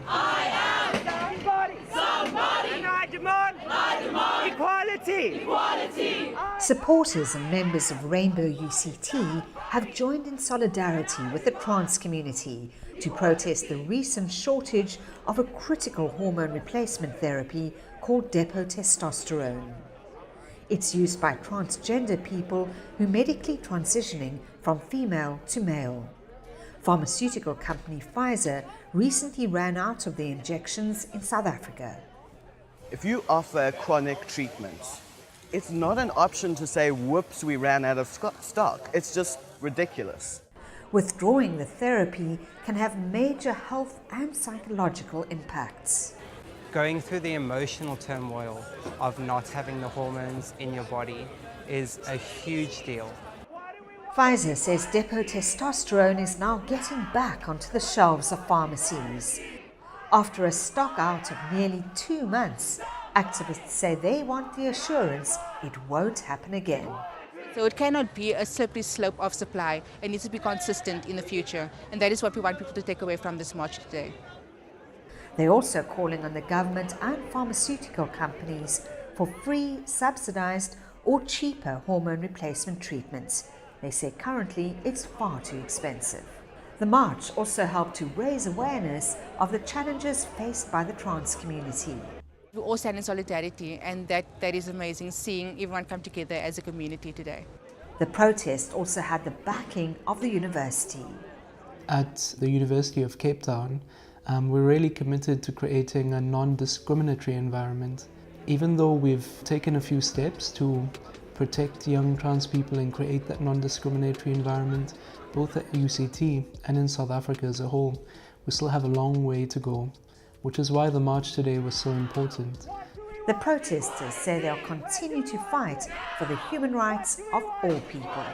I am somebody. And I demand equality. Supporters and members of Rainbow UCT have joined in solidarity with the trans community to protest the recent shortage of a critical hormone replacement therapy called Depo-testosterone. It's used by transgender people who are medically transitioning from female to male. Pharmaceutical company Pfizer recently ran out of the injections in South Africa. If you offer chronic treatments, it's not an option to say, whoops, we ran out of stock. It's just ridiculous. Withdrawing the therapy can have major health and psychological impacts. Going through the emotional turmoil of not having the hormones in your body is a huge deal. Pfizer says Depo-testosterone is now getting back onto the shelves of pharmacies. After a stockout of nearly 2 months, activists say they want the assurance it won't happen again. So it cannot be a slippery slope of supply. It needs to be consistent in the future. And that is what we want people to take away from this march today. They're also calling on the government and pharmaceutical companies for free, subsidized or cheaper hormone replacement treatments. They say currently it's far too expensive. The march also helped to raise awareness of the challenges faced by the trans community. We all stand in solidarity, and that is amazing, seeing everyone come together as a community today. The protest also had the backing of the university. At the University of Cape Town, we're really committed to creating a non-discriminatory environment. Even though we've taken a few steps to protect young trans people and create that non-discriminatory environment, both at UCT and in South Africa as a whole, we still have a long way to go, which is why the march today was so important. The protesters say they'll continue to fight for the human rights of all people.